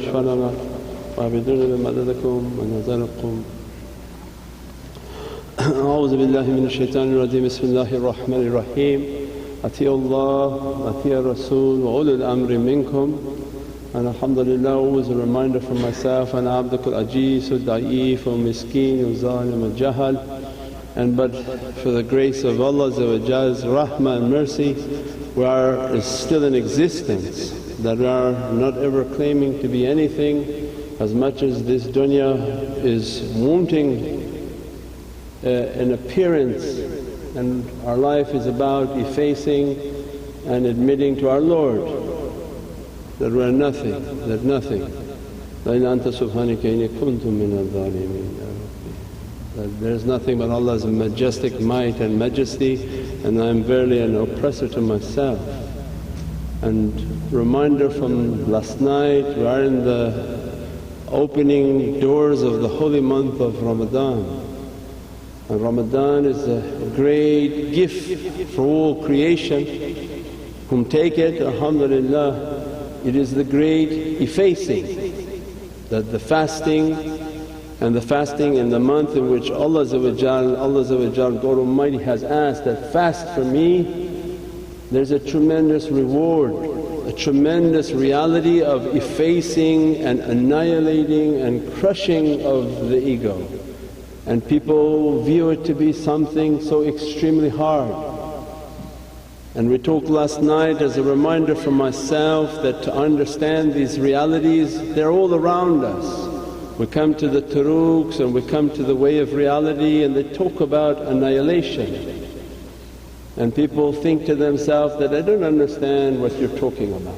ويشفعنا وعبدونا بمددكم ونزلكم. أعوذ بالله من الشيطان الرجيم. بسم الله الرحمن الرحيم. أطيعوا الله وأطيعوا الرسول وأولي الأمر منكم. And alhamdulillah, always a reminder for myself, أنا عبدك العجيز والضعيف والمسكين والظالم الجهل. And but for the grace of Allah's rahmah and mercy, we are still in existence, that we are not ever claiming to be anything, as much as this dunya is wanting an appearance, and our life is about effacing and admitting to our Lord that we are nothing, that nothing. La ilaha anta subhanaka inni kuntu minadh dhalimin. That there is nothing but Allah's majestic might and majesty, and I am verily an oppressor to myself. And reminder from last night, we are in the opening doors of the holy month of Ramadan. And Ramadan is a great gift for all creation. Whom take it, alhamdulillah, it is the great effacing, that the fasting and the fasting in the month in which Allah God Almighty has asked that, fast for me, there's a tremendous reward, a tremendous reality of effacing and annihilating and crushing of the ego. And people view it to be something so extremely hard. And we talked last night as a reminder for myself that to understand these realities, they're all around us. We come to the turuqs and we come to the way of reality, and they talk about annihilation. And people think to themselves that, I don't understand what you're talking about.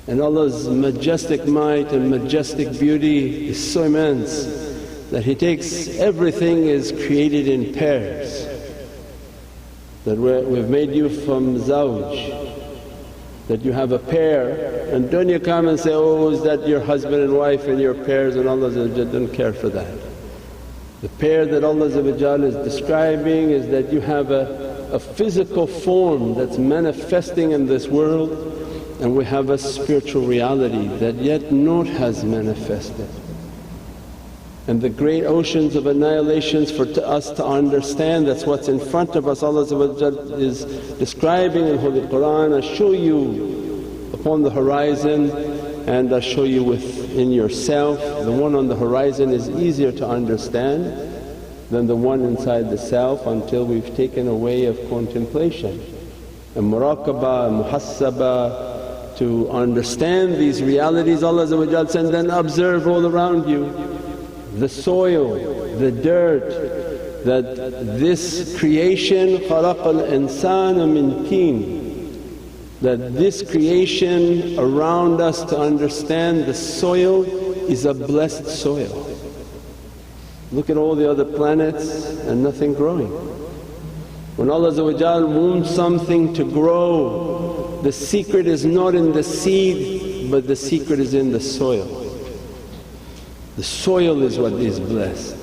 And Allah's majestic might and majestic beauty is so immense that He takes everything is created in pairs. That we've made you from zawj, that you have a pair, and don't you come and say, oh, is that your husband and wife and your pairs, and Allah don't care for that. The pair that Allah is describing is that you have a physical form that's manifesting in this world, and we have a spiritual reality that yet not has manifested. And the great oceans of annihilations for us to understand, that's what's in front of us. Allah is describing in Holy Qur'an, I show you upon the horizon and I show you within yourself. The one on the horizon is easier to understand than the one inside the self, until we've taken a way of contemplation and muraqabah and muhasabah to understand these realities. Allah said, and then observe all around you. The soil, the dirt, that this creation خَلَقَ الْإِنسَانَ مِن طِينٍ, that this creation around us to understand the soil is a blessed soil. Look at all the other planets and nothing growing. When Allah wants something to grow, the secret is not in the seed but the secret is in the soil. The soil is what is blessed.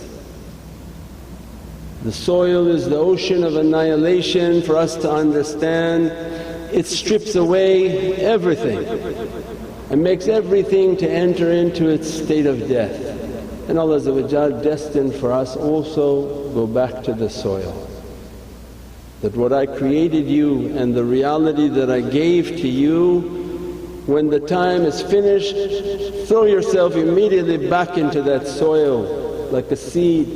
The soil is the ocean of annihilation for us to understand. It strips away everything and makes everything to enter into its state of death. And Allah destined for us also go back to the soil. That what I created you and the reality that I gave to you, when the time is finished, throw yourself immediately back into that soil like a seed.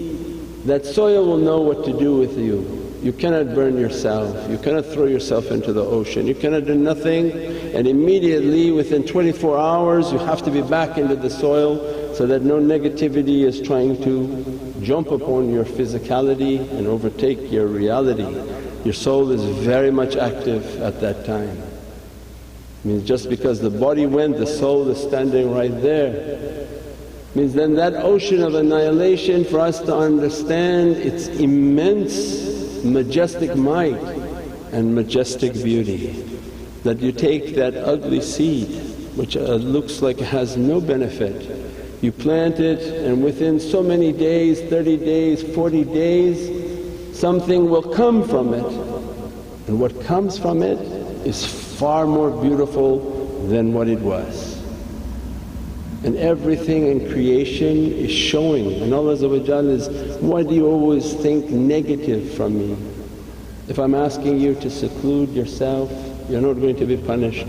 That soil will know what to do with you. You cannot burn yourself, you cannot throw yourself into the ocean, you cannot do nothing, and immediately within 24 hours you have to be back into the soil, so that no negativity is trying to jump upon your physicality and overtake your reality. Your soul is very much active at that time. Means just because the body went, the soul is standing right there. Means then that ocean of annihilation for us to understand its immense majestic might and majestic beauty. That you take that ugly seed which looks like it has no benefit, you plant it, and within so many days, 30 days, 40 days, something will come from it, and what comes from it is far more beautiful than what it was. and everything in creation is showing. And Allah is, why do you always think negative from me? If I'm asking you to seclude yourself, you're not going to be punished.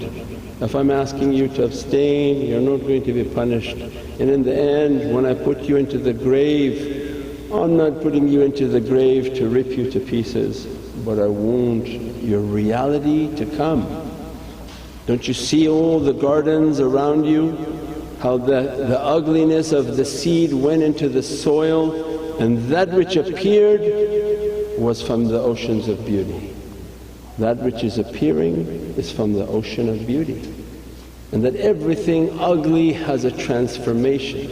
If I'm asking you to abstain, you're not going to be punished. And in the end when I put you into the grave, I'm not putting you into the grave to rip you to pieces, but I want your reality to come. Don't you see all the gardens around you? How the ugliness of the seed went into the soil, and that which appeared was from the oceans of beauty. That which is appearing is from the ocean of beauty. And that everything ugly has a transformation.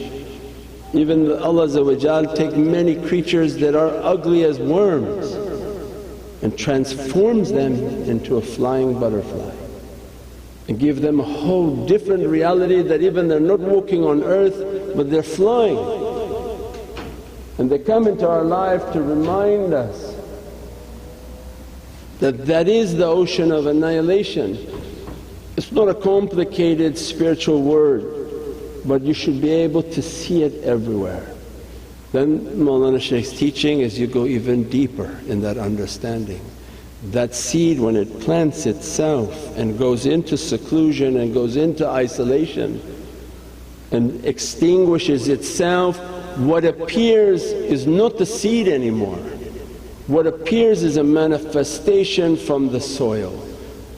Even Allah take many creatures that are ugly as worms and transforms them into a flying butterfly and give them a whole different reality, that even they're not walking on earth but they're flying. And they come into our life to remind us that that is the ocean of annihilation. It's not a complicated spiritual word, but you should be able to see it everywhere. Then Mawlana Shaykh's teaching is you go even deeper in that understanding. That seed when it plants itself and goes into seclusion and goes into isolation and extinguishes itself, what appears is not the seed anymore. What appears is a manifestation from the soil.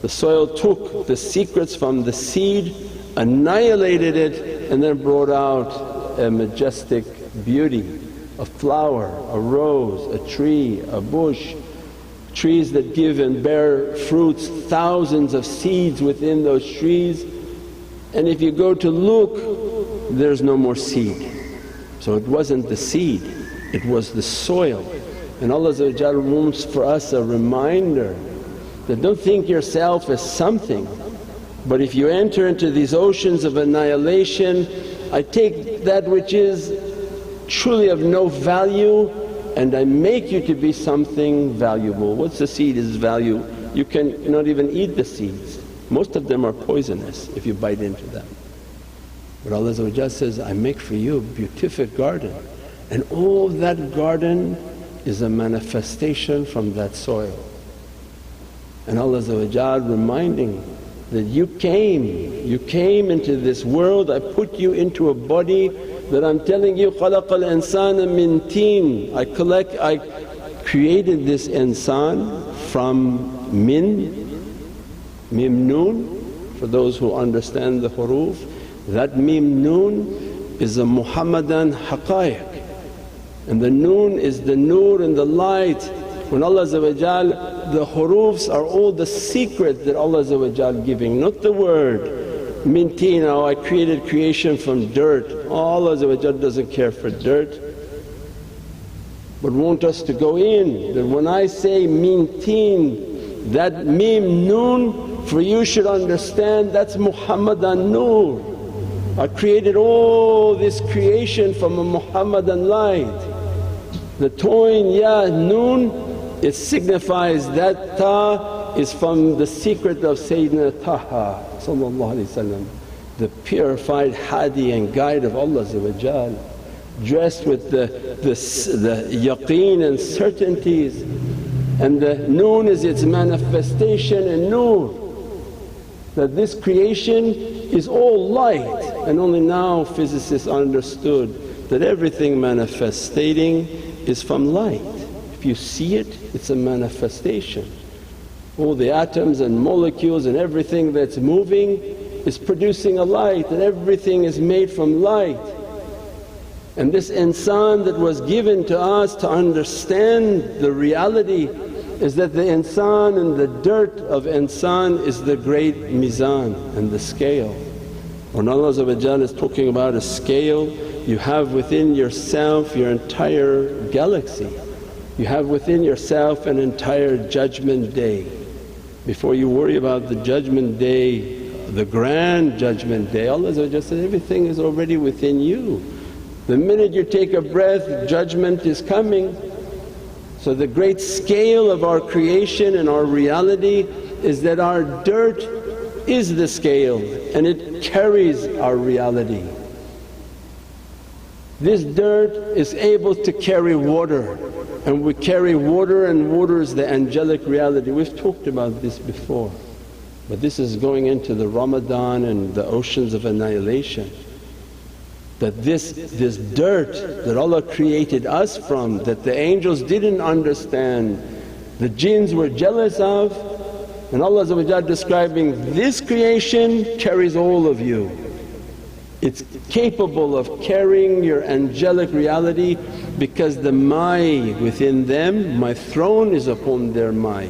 The soil took the secrets from the seed, annihilated it, and then brought out a majestic beauty, a flower, a rose, a tree, a bush, trees that give and bear fruits, thousands of seeds within those trees. And if you go to look, there's no more seed. So it wasn't the seed, it was the soil. And Allah wants for us a reminder that don't think yourself as something, but if you enter into these oceans of annihilation, I take that which is truly of no value and I make you to be something valuable. What's the seed is value? You can not even eat the seeds. Most of them are poisonous if you bite into them. But Allah says, I make for you a beautiful garden, and all that garden is a manifestation from that soil. And Allah reminding that you came into this world, I put you into a body that I'm telling you, خَلَقَ الْإِنسَانَ مِن تِينٍ. I created this insan from mim noon, for those who understand the huruf. That mim noon is a Muhammadan haqqaiq, and the noon is the nur and the light. When Allah the hurufs are all the secret that Allah giving, not the word. Min teen, oh I created creation from dirt. Oh, Allah doesn't care for dirt, but want us to go in. That when I say min teen, that mim noon for you should understand that's Muhammadan nur. I created all this creation from a Muhammadan light. The toin ya noon, it signifies that ta is from the secret of Sayyidina Taha, the purified hadi and guide of Allah, dressed with the yaqeen and certainties. And the noon is its manifestation and nur, that this creation is all light. And only now physicists understood that everything manifesting is from light. If you see it, it's a manifestation. All the atoms and molecules and everything that's moving is producing a light, and everything is made from light. And this insan that was given to us to understand the reality is that the insan and the dirt of insan is the great mizan and the scale. When Allah is talking about a scale, you have within yourself your entire galaxy. You have within yourself an entire judgment day. Before you worry about the judgment day, the grand judgment day, Allah said everything is already within you. The minute you take a breath, judgment is coming. So the great scale of our creation and our reality is that our dirt is the scale and it carries our reality. This dirt is able to carry water, and we carry water, and water is the angelic reality. We've talked about this before, but this is going into the Ramadan and the oceans of annihilation. That this dirt that Allah created us from, that the angels didn't understand, the jinns were jealous of, and Allah describing this creation carries all of you. It's capable of carrying your angelic reality because the mai within them, my throne is upon their mai,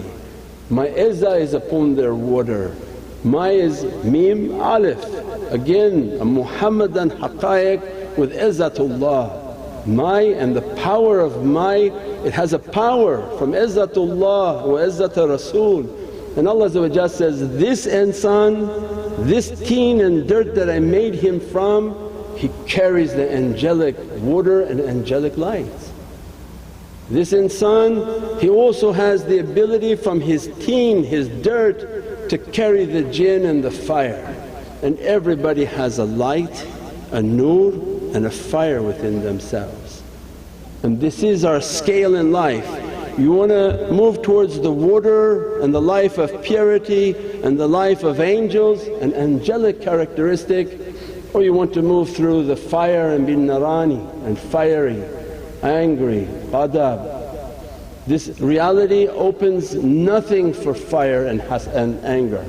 my izzah is upon their water. Mai is mim alif, again a Muhammadan haqqaiq with izzatullah. Mai and the power of mai, it has a power from izzatullah wa izzat Rasul. And Allah says, this insan, this teen and dirt that I made him from, he carries the angelic water and angelic lights. This insan, he also has the ability from his teen, his dirt, to carry the jinn and the fire. And everybody has a light, a nur and a fire within themselves. And this is our scale in life. You want to move towards the water and the life of purity and the life of angels and angelic characteristic, or you want to move through the fire and be narani and fiery, angry, ghadab. This reality opens nothing for fire and anger.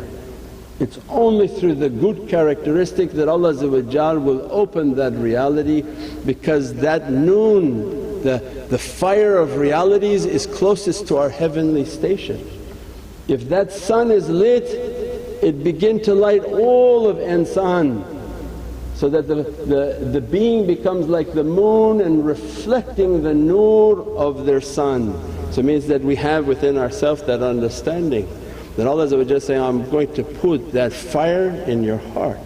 It's only through the good characteristic that Allah will open that reality, because that noon, the fire of realities is closest to our heavenly station. If that sun is lit, it begin to light all of insan, so that the being becomes like the moon and reflecting the nur of their sun. So it means that we have within ourselves that understanding that Allah saying, I'm going to put that fire in your heart.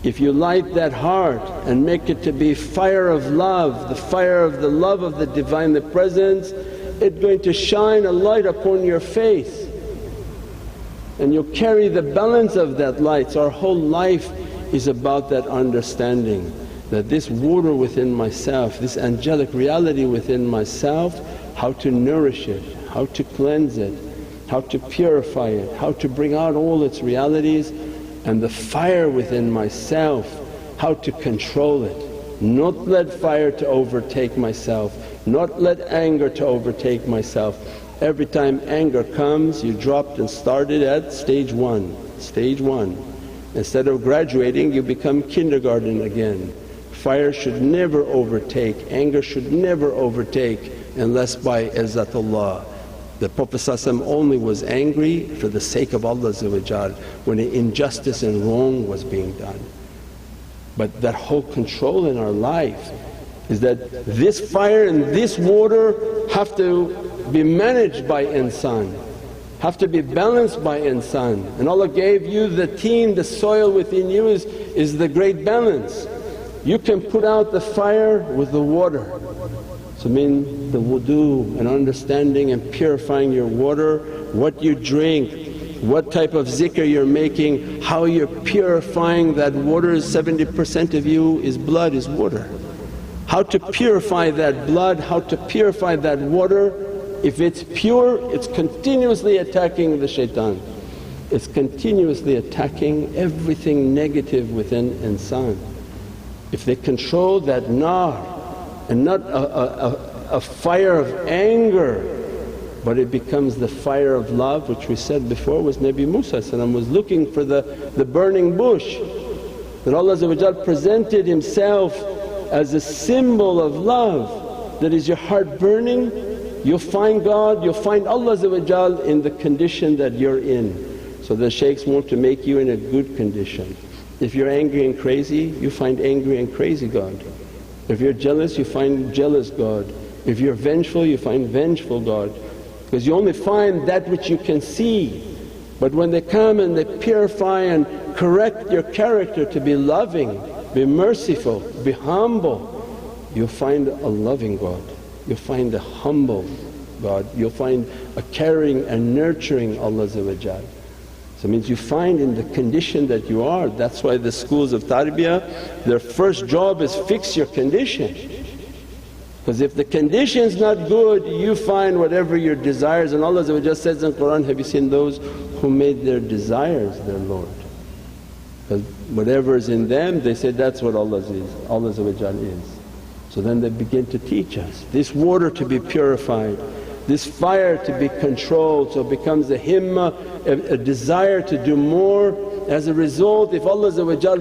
If you light that heart and make it to be fire of love, the fire of the love of the Divinely Presence, it's going to shine a light upon your face and you'll carry the balance of that light. So our whole life is about that understanding that this water within myself, this angelic reality within myself, how to nourish it, how to cleanse it, how to purify it, how to bring out all its realities, and the fire within myself, how to control it. Not let fire to overtake myself, not let anger to overtake myself. Every time anger comes, you dropped and started at stage one. Instead of graduating, you become kindergarten again. Fire should never overtake, anger should never overtake unless by izzatullah. The Prophet only was angry for the sake of Allah when an injustice and wrong was being done. But that whole control in our life is that this fire and this water have to be managed by insan, have to be balanced by insan. And Allah gave you the teen, the soil within you is the great balance. You can put out the fire with the water. So mean the wudu and understanding and purifying your water, what you drink, what type of zikr you're making, how you're purifying that water. 70% of you is blood, is water. How to purify that blood, how to purify that water. If it's pure, it's continuously attacking the shaitan, it's continuously attacking everything negative within insan. If they control that nar and not a fire of anger, but it becomes the fire of love, which we said before was Nabi Musa was looking for the burning bush. That Allah presented Himself as a symbol of love, that is your heart burning, you'll find God, you'll find Allah in the condition that you're in. So the shaykhs want to make you in a good condition. If you're angry and crazy, you find angry and crazy God. If you're jealous, you find jealous God. If you're vengeful, you find vengeful God. Because you only find that which you can see. But when they come and they purify and correct your character to be loving, be merciful, be humble, you'll find a loving God, you'll find a humble God, you'll find a caring and nurturing Allah. So it means you find in the condition that you are. That's why the schools of tarbiyah, their first job is fix your condition. Because if the condition's not good, you find whatever your desires, and Allah says in Qur'an, have you seen those who made their desires their Lord? Because whatever is in them, they say that's what Allah is. So then they begin to teach us this water to be purified, this fire to be controlled, so it becomes a himmah, a desire to do more. As a result, if Allah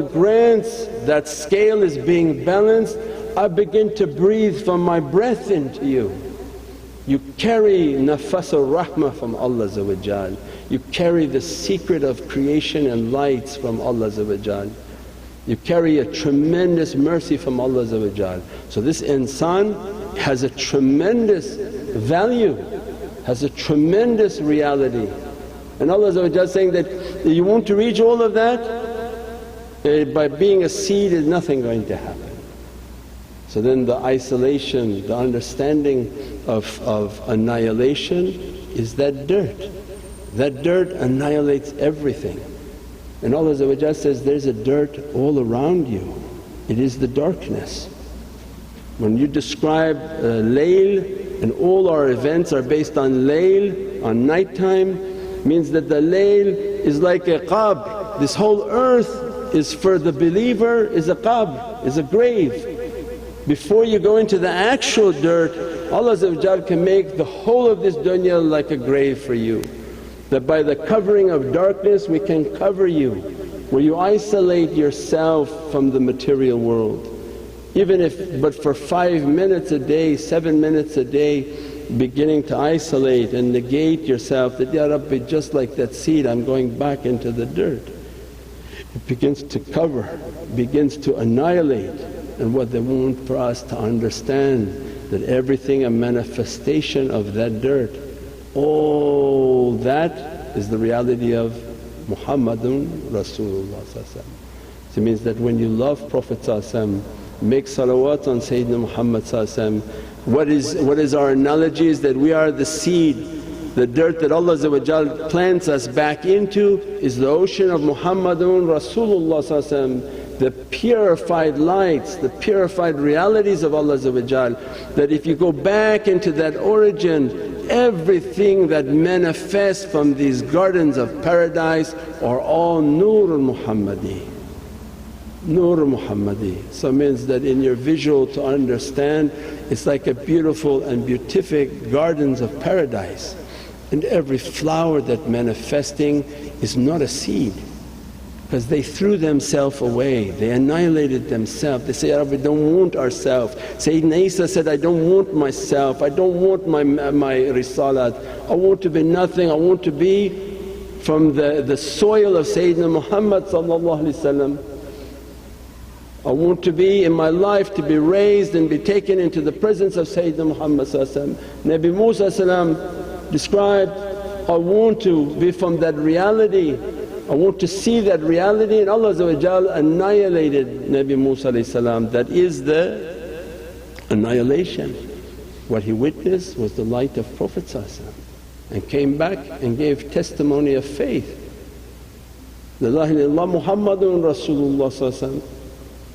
grants that scale is being balanced, I begin to breathe from my breath into you. You carry nafas al-rahmah from Allah, you carry the secret of creation and lights from Allah. You carry a tremendous mercy from Allah. So this insan has a tremendous value, has a tremendous reality. And Allah saying that, you want to reach all of that? By being a seed is nothing going to happen. So then the isolation, the understanding of annihilation is that dirt. That dirt annihilates everything. And Allah says, there's a dirt all around you, it is the darkness. When you describe layl, and all our events are based on layl, on night time, means that the layl is like a qab. This whole earth is for the believer is a qab, is a grave. Before you go into the actual dirt, Allah can make the whole of this dunya like a grave for you. That by the covering of darkness we can cover you, where you isolate yourself from the material world. Even if but for 5 minutes a day, 7 minutes a day, beginning to isolate and negate yourself that, Ya Rabbi, just like that seed I'm going back into the dirt. It begins to cover, begins to annihilate. And what they want for us to understand, that everything a manifestation of that dirt, all that is the reality of Muhammadan Rasulullah. So it means that when you love Prophet make salawat on Sayyidina Muhammad. What is our analogy is that we are the seed. The dirt that Allah plants us back into is the ocean of Muhammadun Rasulullah, the purified lights, the purified realities of Allah. That if you go back into that origin, everything that manifests from these gardens of paradise are all Nur Muhammadi. Nur Muhammadi. So it means that in your visual to understand, it's like a beautiful and beatific gardens of paradise. And every flower that manifesting is not a seed, because they threw themselves away, they annihilated themselves. They say, Ya Rabbi, don't want ourselves. Sayyidina Isa said, I don't want myself, I don't want my risalat, I want to be nothing, I want to be from the soil of Sayyidina Muhammad. I want to be in my life to be raised and be taken into the presence of Sayyidina Muhammad. Nabi Musa described, I want to be from that reality, I want to see that reality, and Allah annihilated Nabi Musa. That is the annihilation. What he witnessed was the light of Prophet and came back and gave testimony of faith. La ilaha illallah Muhammadun Rasulullah.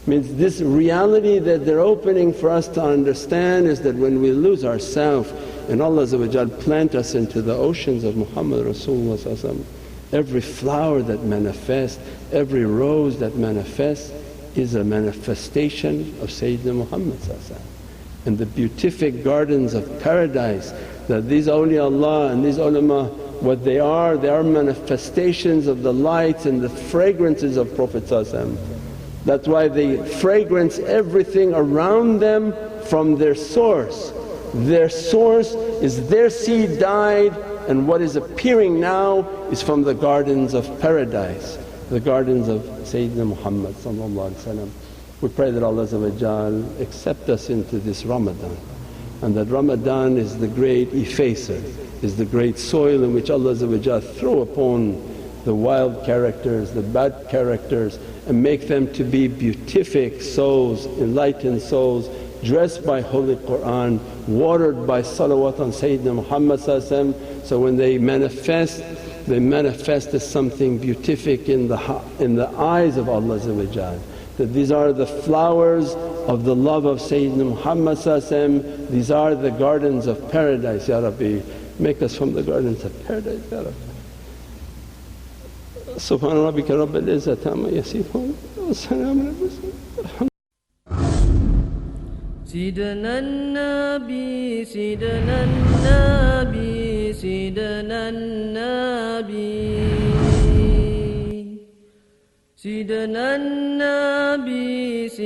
Means this reality that they're opening for us to understand is that when we lose ourselves and Allah plant us into the oceans of Muhammad Rasulullah, every flower that manifests, every rose that manifests is a manifestation of Sayyidina Muhammad. And the beatific gardens of paradise, that these awliyaullah and these ulama, what they are manifestations of the lights and the fragrances of Prophet. That's why they fragrance everything around them from their source. Their source is their seed died, and what is appearing now is from the gardens of paradise, the gardens of Sayyidina Muhammad. We pray that Allah accept us into this Ramadan, and that Ramadan is the great effacer, is the great soil in which Allah throw upon the wild characters, the bad characters, and make them to be beatific souls, enlightened souls, dressed by Holy Qur'an, watered by salawat on Sayyidina Muhammad. So when they manifest they manifest as something beatific in the eyes of Allah, that these are the flowers of the love of Sayyidina Muhammad. These are the gardens of paradise, Ya Rabbi. Make us from the gardens of paradise, Ya Rabbi. Subhana rabbika rabbil izzati amma yasifoon wa salaamun ala al-mursalin. سيدنا النبي سيدنا النبي سيدنا النبي سيدنا النبي